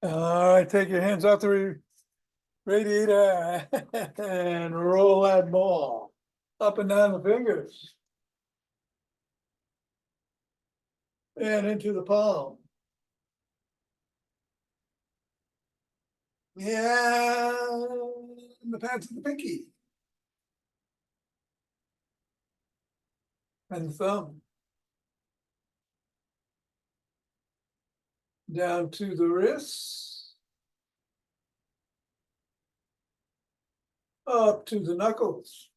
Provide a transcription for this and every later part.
All right, take your hands off the radiator and roll that ball up and down the fingers. And into the palm. Yeah, the pads of the pinky. And the thumb. Down to the wrists. Up to the knuckles.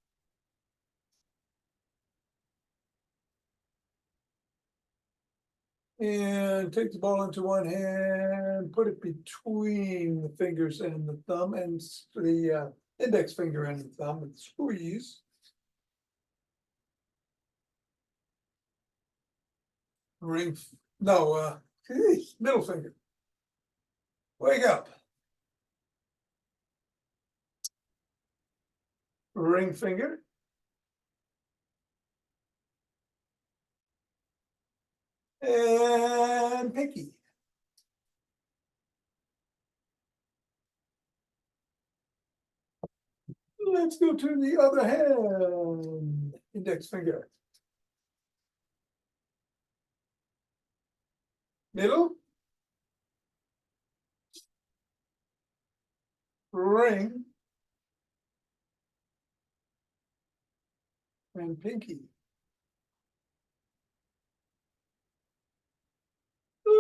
And take the ball into one hand, put it between the fingers and the thumb and the index finger and the thumb and squeeze. Ring, no, middle finger. Wake up. Ring finger. And pinky. Let's go to the other hand. Index finger. Middle. Ring. And pinky.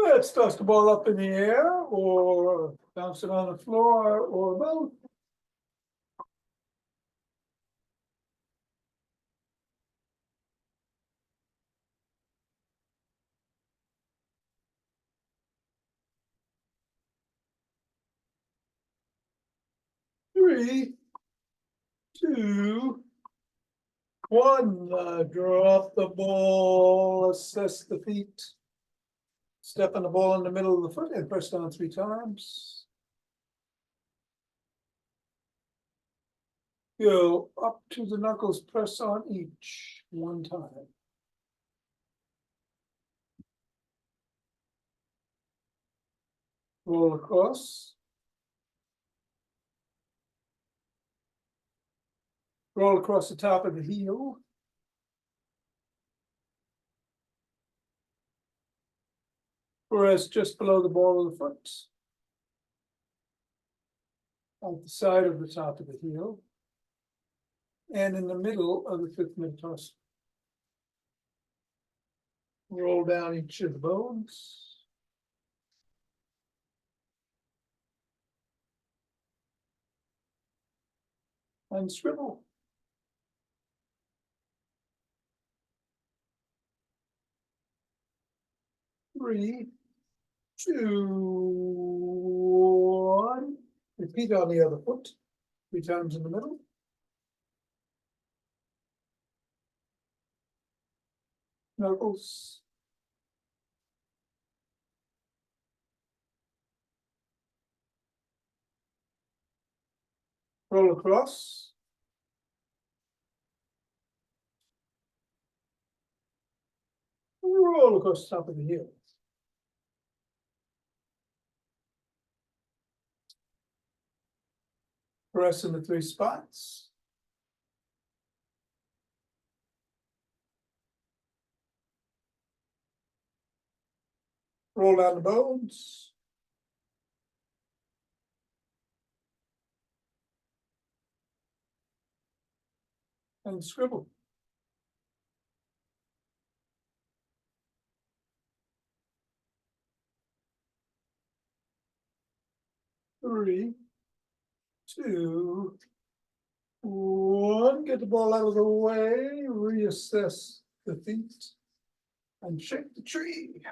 Let's toss the ball up in the air or bounce it on the floor or both. Three, two, one. Drop the ball, assess the feet. Step on the ball in the middle of the foot and press down 3 times. Go up to the knuckles, press on each 1 time. Roll across. Roll across the top of the heel. Press just below the ball of the foot. At the side of the top of the heel. And in the middle of the 5th metatarsal. Roll down each of the bones. And scribble. Three, two, one. Repeat on the other foot. 3 times in the middle. Knuckles. Roll across. Roll across the top of the heel. Press in the 3 spots. Roll down the bones. And scribble. Three, two, one. Get the ball out of the way. Reassess the feet. And shake the tree.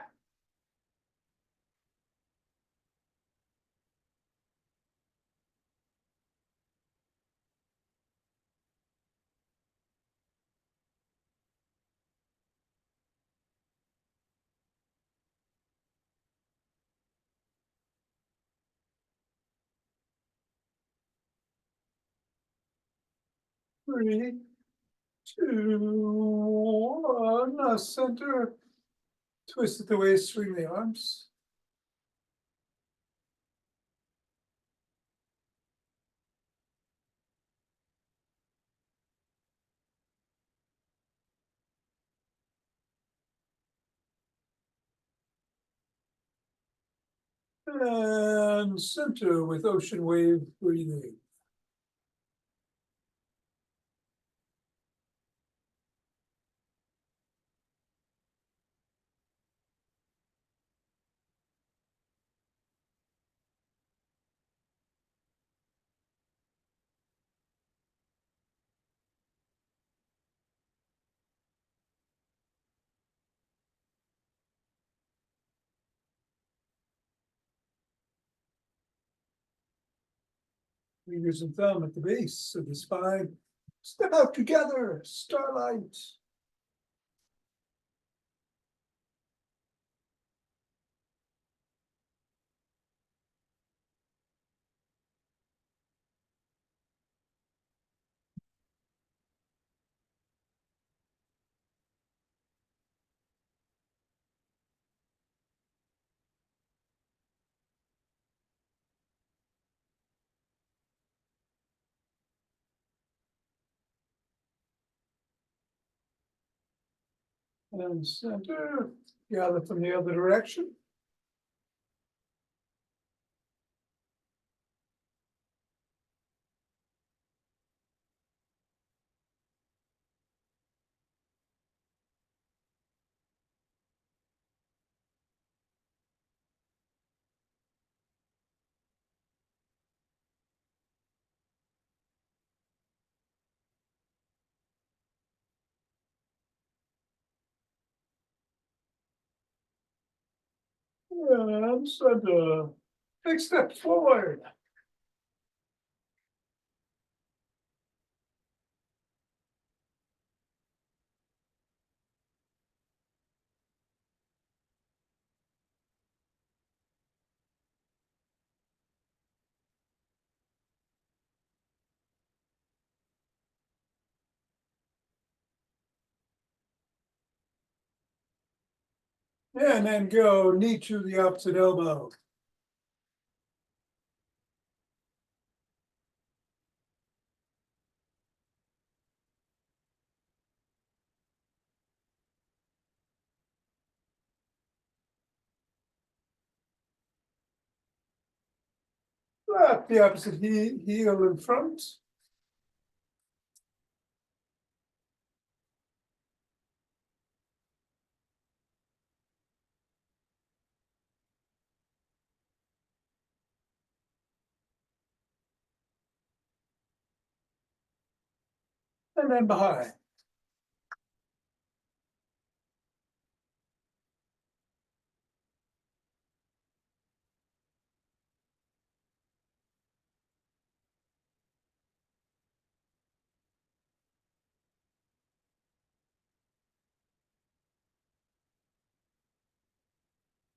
Three, two, one. Center. Twist it the waist, swing the arms. And center with ocean wave breathing. Fingers and thumb at the base of the spine. Step out together, starlight. And center, gather from the other direction. And center. Big step forward. And then go knee to the opposite elbow. Wrap the opposite heel in front. And then behind.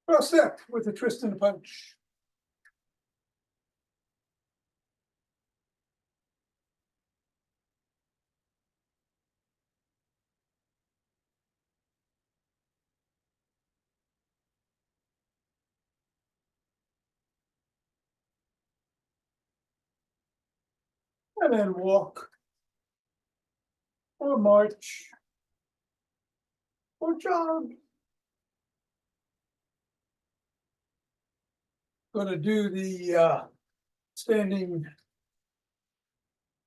Cross step with a twist and a punch. And then walk. Or march. Or jog. Gonna do the standing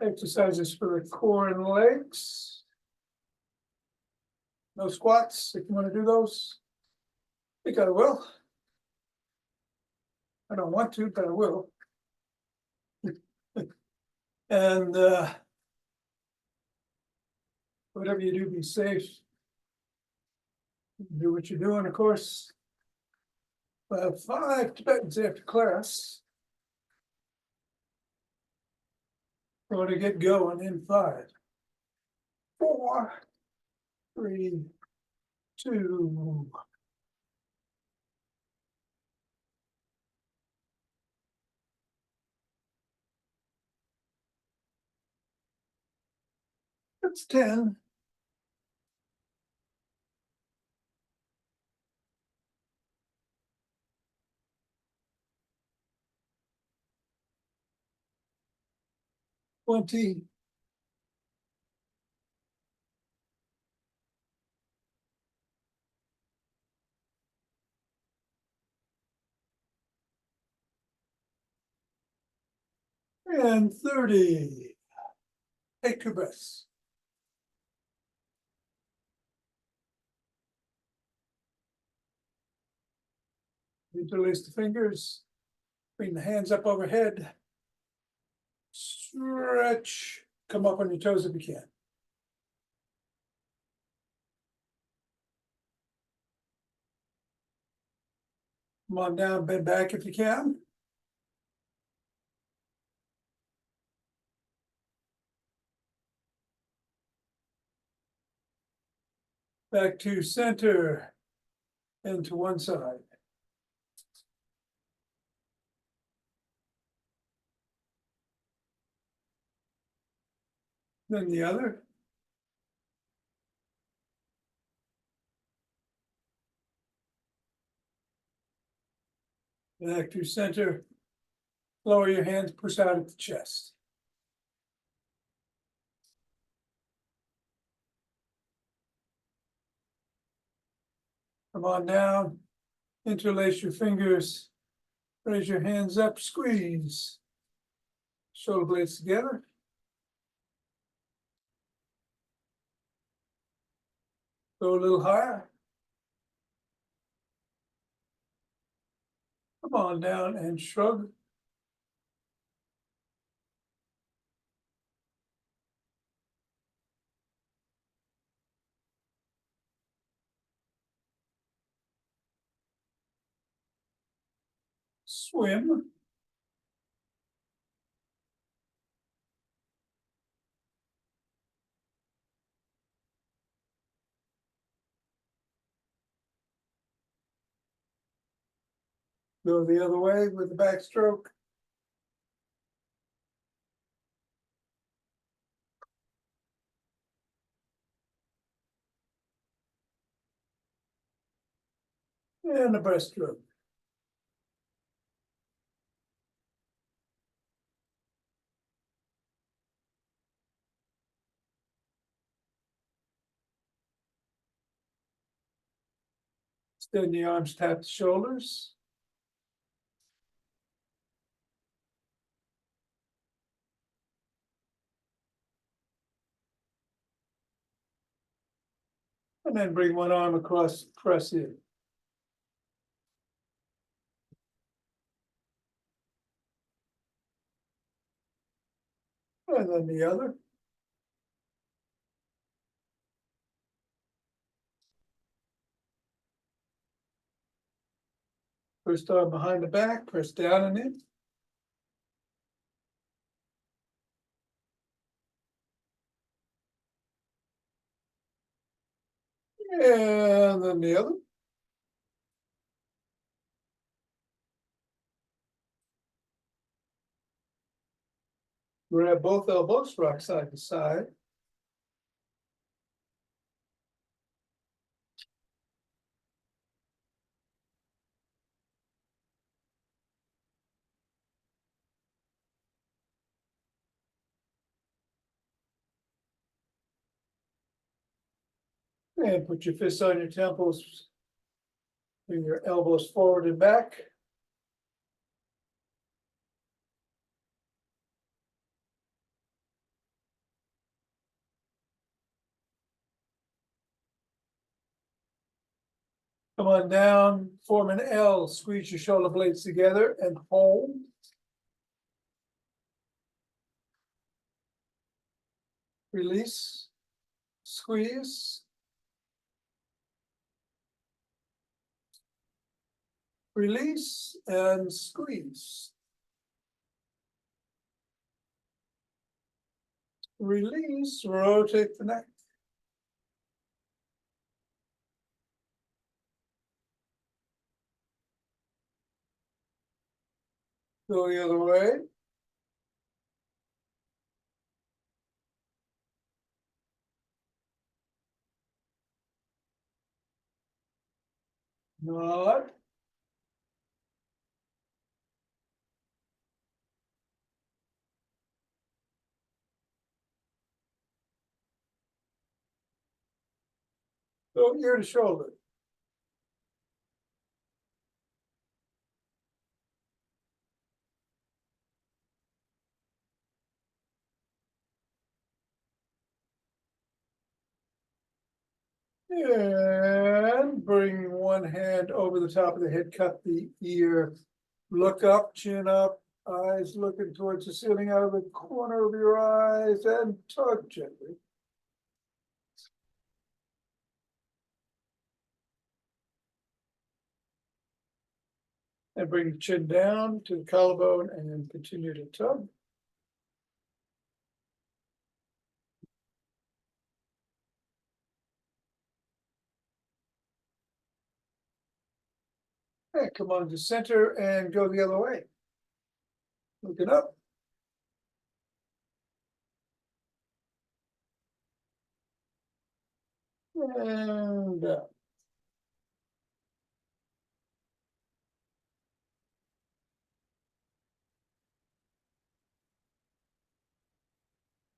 exercises for the core and legs. No squats, if you want to do those. I think I will. I don't want to, but I will. And whatever you do, be safe. Do what you're doing, of course. 5 Tibetans after class. Going to get going in 5, 4, 3, 2. That's 10. $20. And 30. Take 2 breaths. Interlace the fingers. Bring the hands up overhead. Stretch. Come up on your toes if you can. Come on down, bend back if you can. Back to center and to one side. Then the other. Back to center. Lower your hands, push out at the chest. Come on down, interlace your fingers, raise your hands up, squeeze. Shoulder blades together. Go a little higher. Come on down and shrug. Swim. Go the other way with the backstroke. And a breaststroke. Extend the arms, tap the shoulders. And then bring one arm across, press in. And then the other. First arm behind the back, press down and in. And then the other. Grab both elbows, rock side to side. And put your fists on your temples. Bring your elbows forward and back. Come on down, form an L, squeeze your shoulder blades together and hold. Release, squeeze. Release and squeeze. Release, rotate the neck. Go the other way. Nod. Go ear to shoulder. And bring one hand over the top of the head, cut the ear. Look up, chin up, eyes looking towards the ceiling out of the corner of your eyes, and tug gently. And bring the chin down to the collarbone and continue to tug. And come on to center and go the other way. Looking up. And down.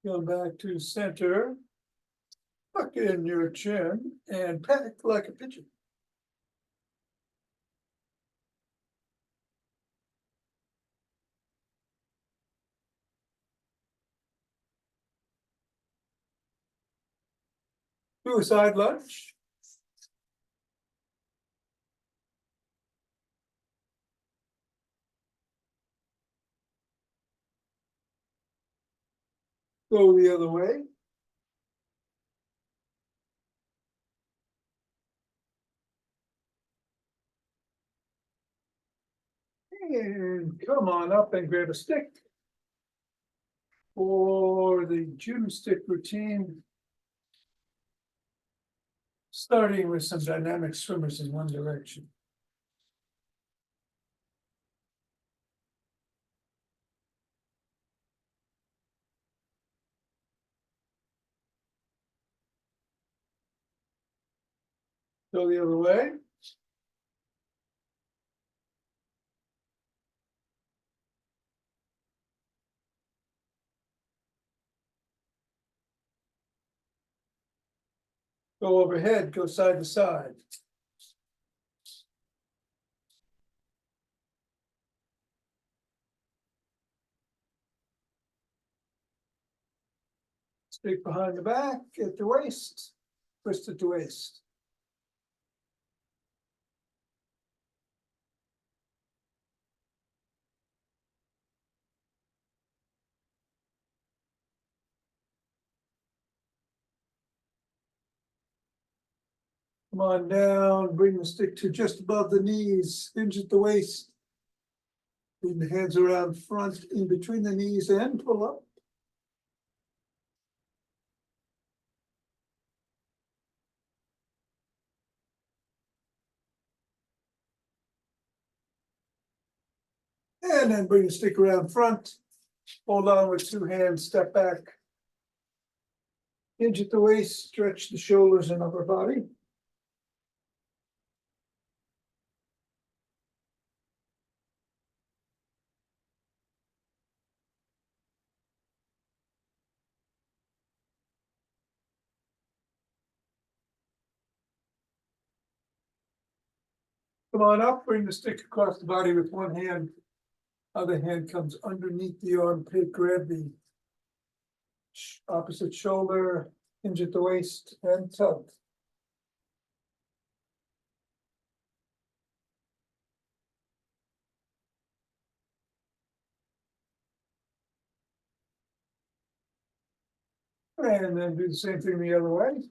Go back to center. Tuck in your chin and peck like a pigeon. Do a side lunge. Go the other way. And come on up and grab a stick. For the judo stick routine, starting with some dynamic swimmers in one direction. Go the other way. Go overhead, go side to side. Stick behind the back at the waist, twist at the waist. Come on down, bring the stick to just above the knees, hinge at the waist. Bring the hands around front in between the knees and pull up. And then bring the stick around front. Hold on with two hands, step back. Hinge at the waist, stretch the shoulders and upper body. Come on up, bring the stick across the body with one hand. Other hand comes underneath the armpit, grab the opposite shoulder, hinge at the waist, and tug. And then do the same thing the other way.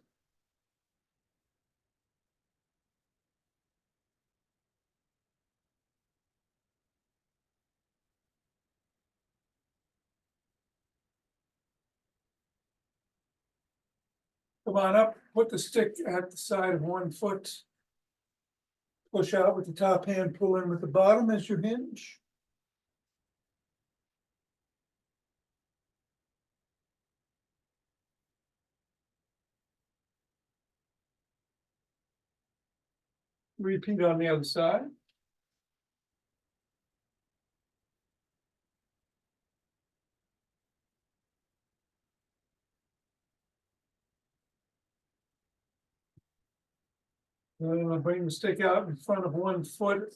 Come on up, put the stick at the side of one foot. Push out with the top hand, pull in with the bottom as you hinge. Repeat on the other side. Bring the stick out in front of one foot.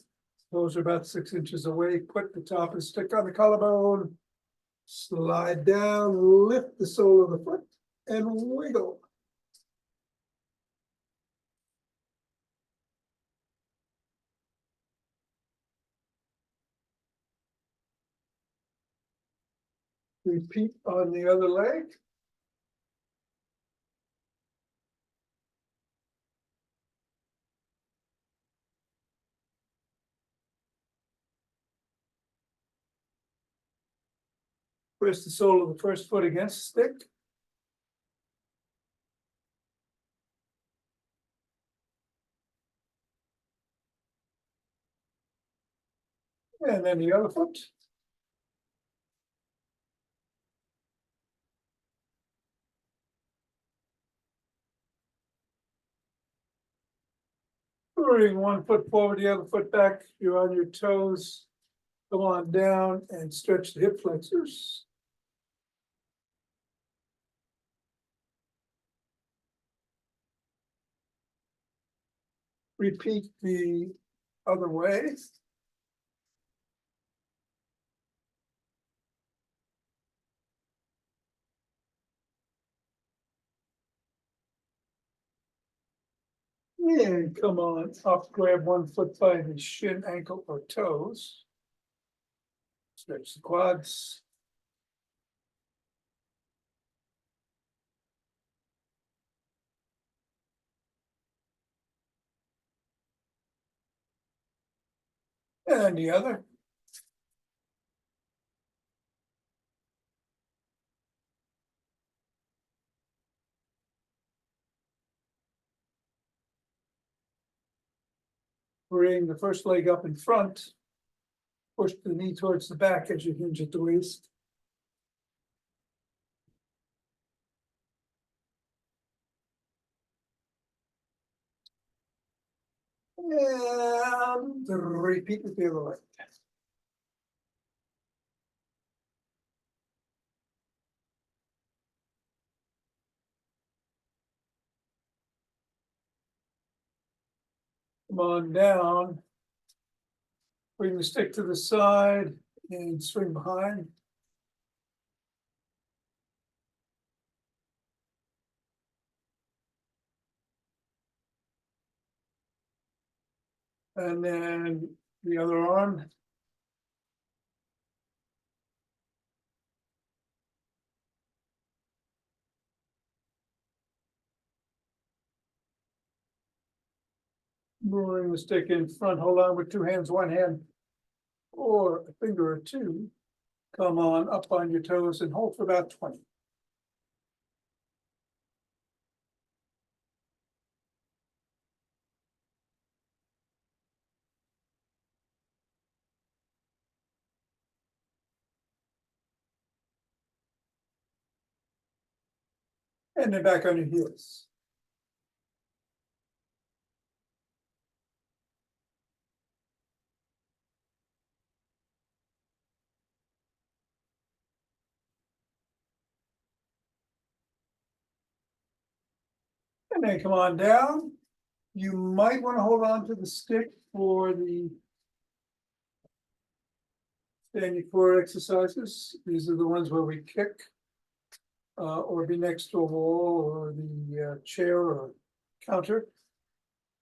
Those are about 6 inches away. Put the top of the stick on the collarbone. Slide down, lift the sole of the foot, and wiggle. Repeat on the other leg. Press the sole of the first foot against the stick. And then the other foot. Bring one foot forward, the other foot back. You're on your toes. Come on down and stretch the hip flexors. Repeat the other way. And come on up, grab one foot by the shin, ankle, or toes. Stretch the quads. And the other. Bring the first leg up in front. Push the knee towards the back as you hinge at the waist. And repeat with the other leg. Come on down. Bring the stick to the side and swing behind. And then the other arm. Bring the stick in front, hold on with two hands, one hand, or a finger or two. Come on up on your toes and hold for about 20. And then back on your heels. And then come on down. You might want to hold on to the stick for the standing core exercises. These are the ones where we kick or be next to a wall or the chair or counter.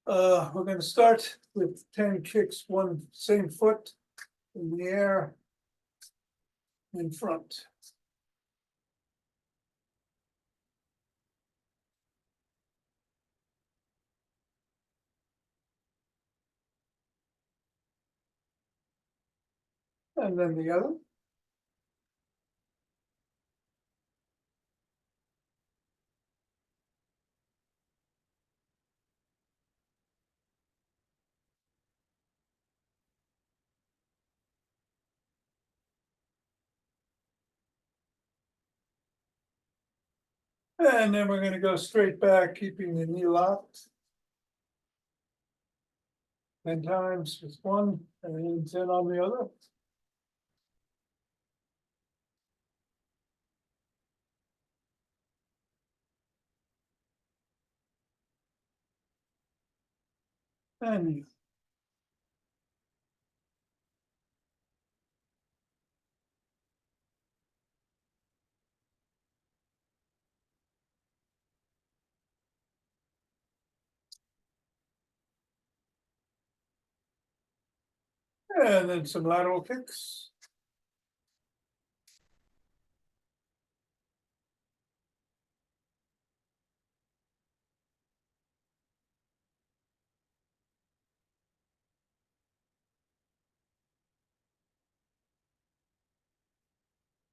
We're going to start with 10 kicks, one same foot in the air in front. And then the other. And then we're going to go straight back, keeping the knee locked. 10 times with one and 10 on the other. And then some lateral kicks.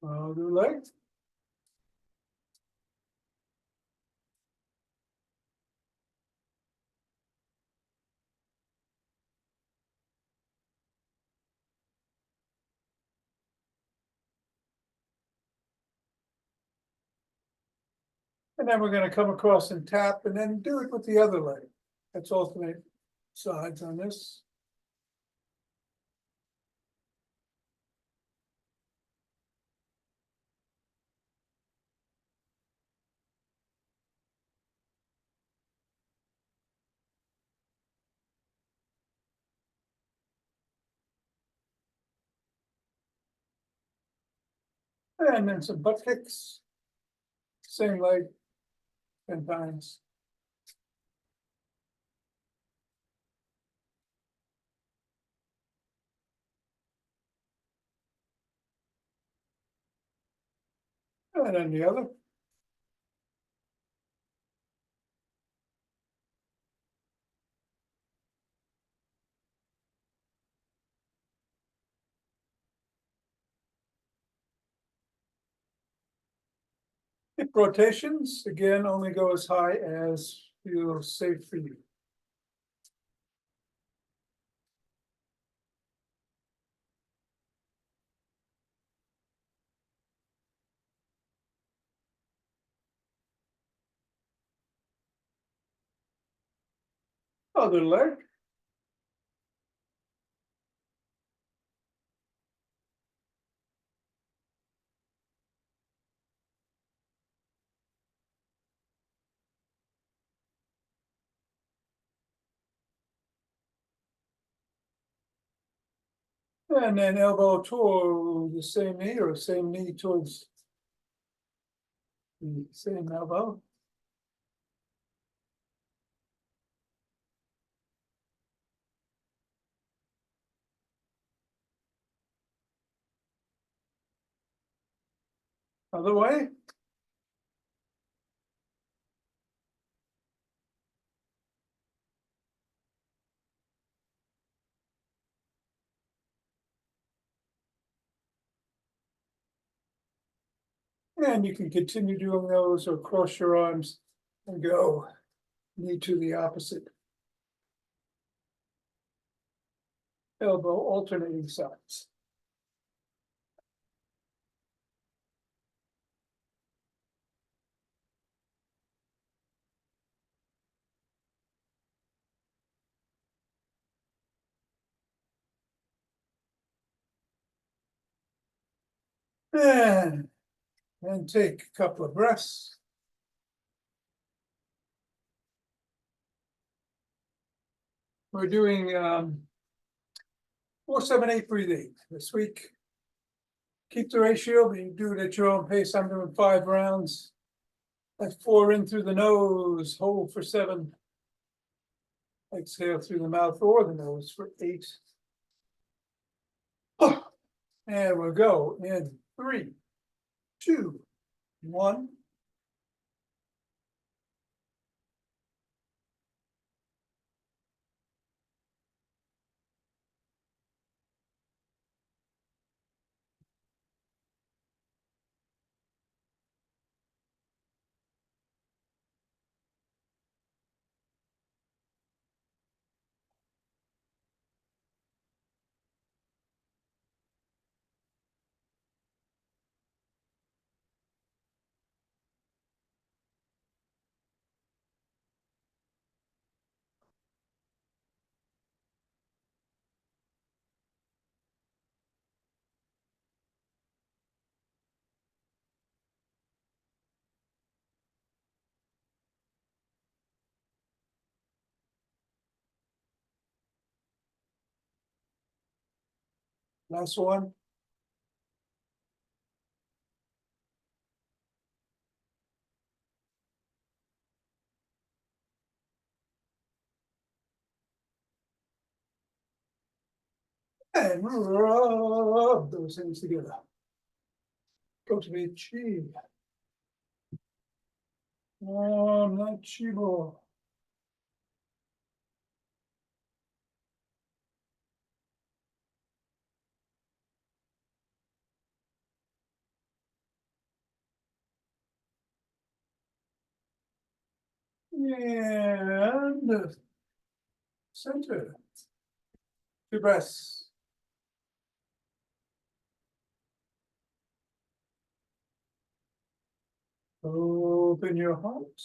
Other leg. And then we're gonna come across and tap and then do it with the other leg. Let's alternate sides on this. And then some butt kicks. Same leg, 10 times. And then the other. Hip rotations, again, only go as high as feels safe for you. Other leg. And then elbow toward the same knee or same knee towards the same elbow. Other way. And you can continue doing those or cross your arms and go knee to the opposite elbow, alternating sides. And take a couple of breaths. We're doing 4-7-8 breathing this week. Keep the ratio, but you do it at your own pace. I'm doing 5 rounds. That's 4 in through the nose, hold for 7. Exhale through the mouth or the nose for 8. And we'll go in 3, 2, 1. Last one. And rub those things together. Go to the chi. Oh, not chibo. And center. Two breaths. Open your heart.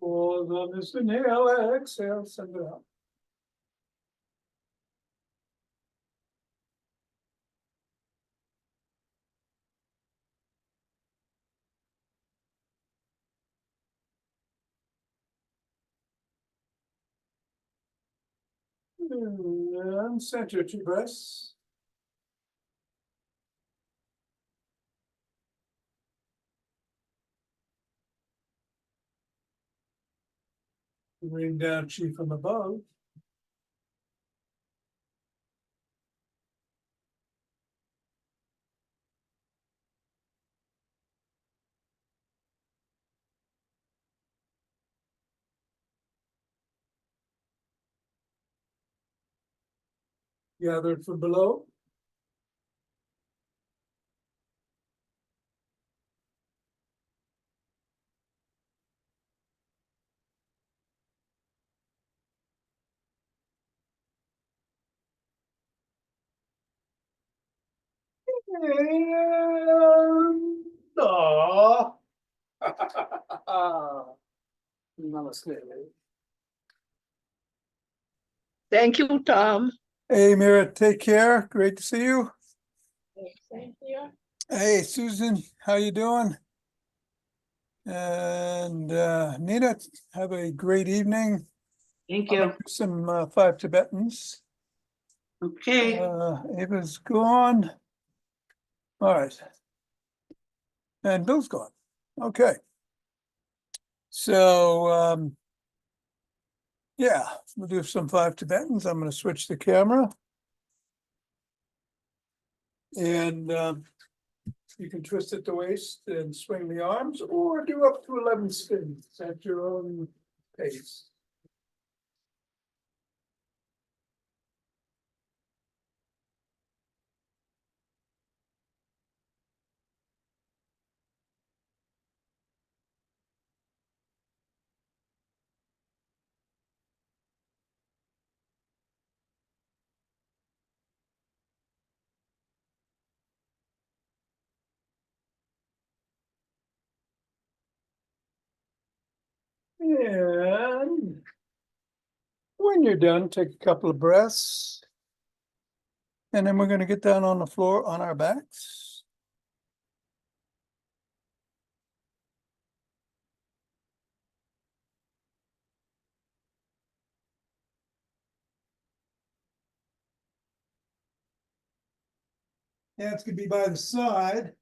Pause on this inhale, exhale, send it out. And center, two breaths. Bring down chi from above. Gathered from below. And namaste. Thank you, Tom. Hey, Mira, take care. Great to see you. Thank you. Hey, Susan, how you doing? And Nina, have a great evening. Thank I'm you. gonna do some 5 Tibetans. Okay. Ava's gone. All right. And Bill's gone. Okay. So yeah, we'll do some 5 Tibetans. I'm going to switch the camera. And you can twist at the waist and swing the arms, or do up to 11 spins at your own pace. And when you're done, take a couple of breaths. And then we're going to get down on the floor on our backs. Hands can be by the side.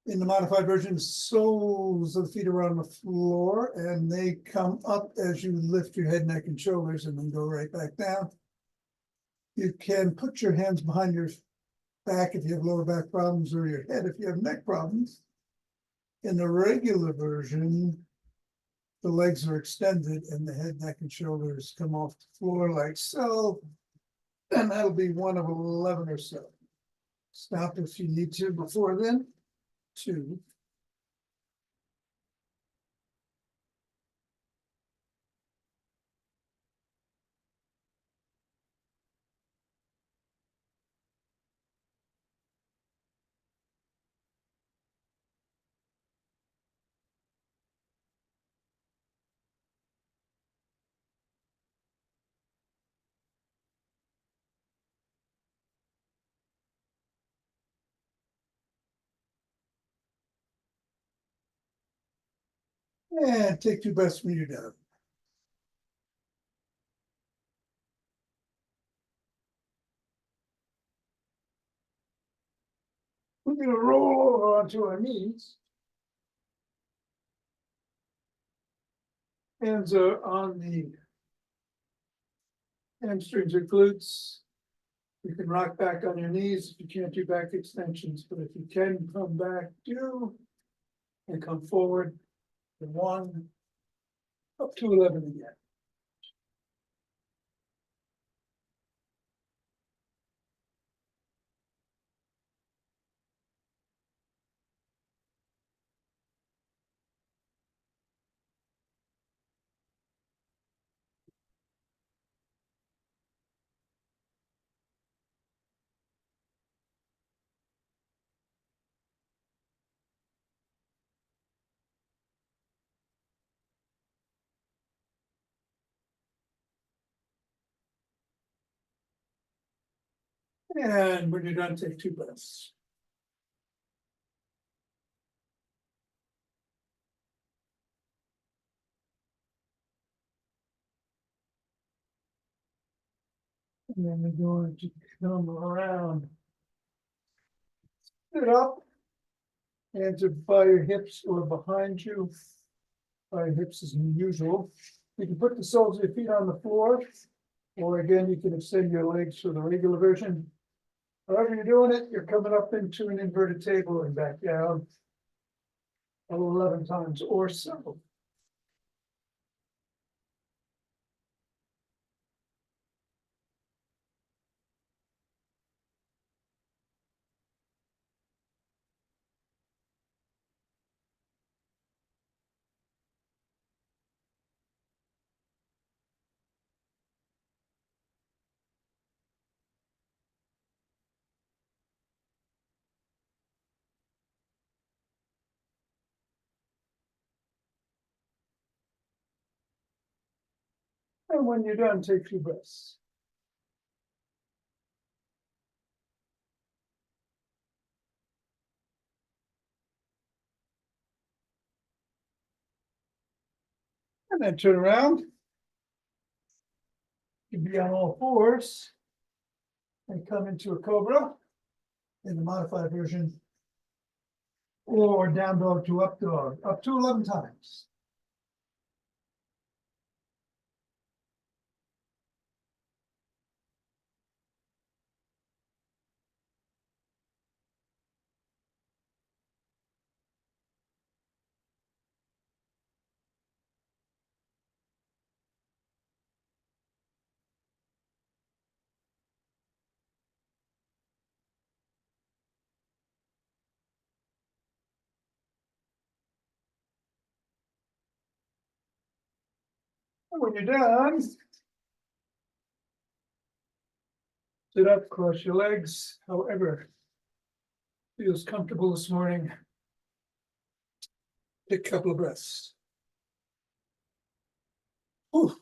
In the modified version, soles of the feet are on the floor and they come up as you lift your head, neck, and shoulders and then go right back down. You can put your hands behind your back if you have lower back problems, or your head if you have neck problems. In the regular version, the legs are extended and the head, neck, and shoulders come off the floor like so. And that'll be one of 11 or so. Stop if you need to before then. 2. And take 2 breaths when you're done. We're going to roll over onto our knees. Hands are on the hamstrings or glutes. You can rock back on your knees if you can't do back extensions, but if you can come back, do, and come forward. 1, Up to 11 again. And when you're done, take 2 breaths. And then we're going to come around. Sit up. Hands are by your hips or behind you. By your hips is usual. You can put the soles of your feet on the floor. Or again, you can extend your legs for the regular version. However you're doing it, you're coming up into an inverted table and back down 11 times or so. And when you're done, take 2 breaths. And then turn around. You can be on all fours. And come into a cobra in the modified version. Or down dog to up dog, up to 11 times. And when you're done, sit up, cross your legs, however feels comfortable this morning. Take a couple of breaths. Whew.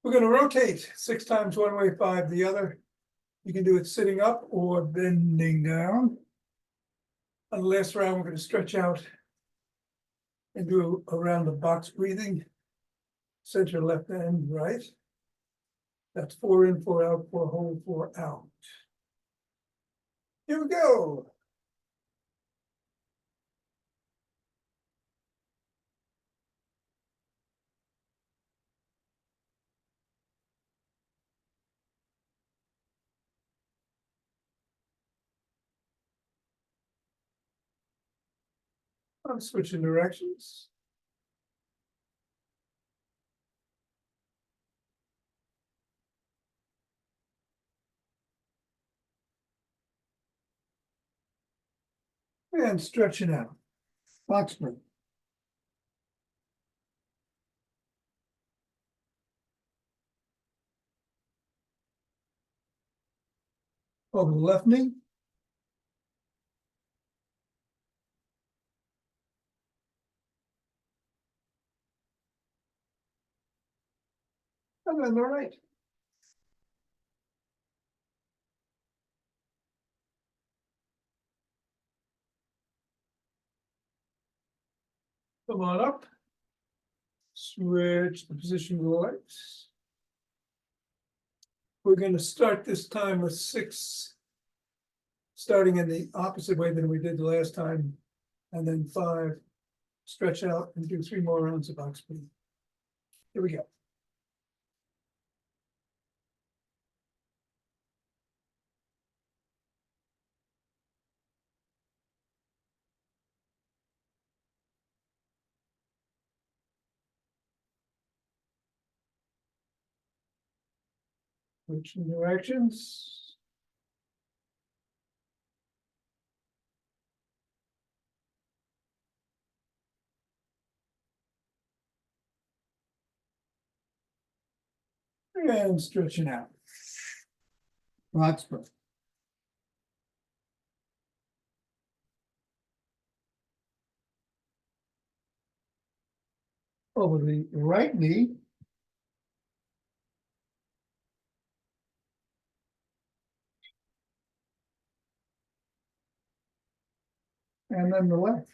We're going to rotate 6 times one way, 5 the other. You can do it sitting up or bending down. On the last round, we're going to stretch out and do a round of box breathing. Center left and right. That's 4 in, 4 out, 4 hold, 4 out. Here we go. I'm switching directions. And stretching out. Box breath. Over the left knee. And then the right. Come on up. Switch the position of the legs. We're going to start this time with 6, starting in the opposite way than we did the last time, and then 5, stretch out and do 3 more rounds of box breathing. Here we go. Switching directions. And stretching out. Roxburgh. Over the right knee. And then the left.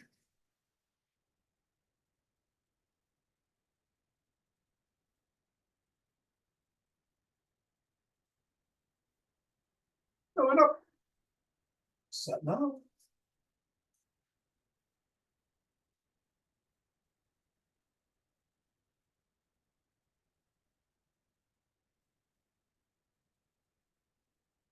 Going up. Setting up.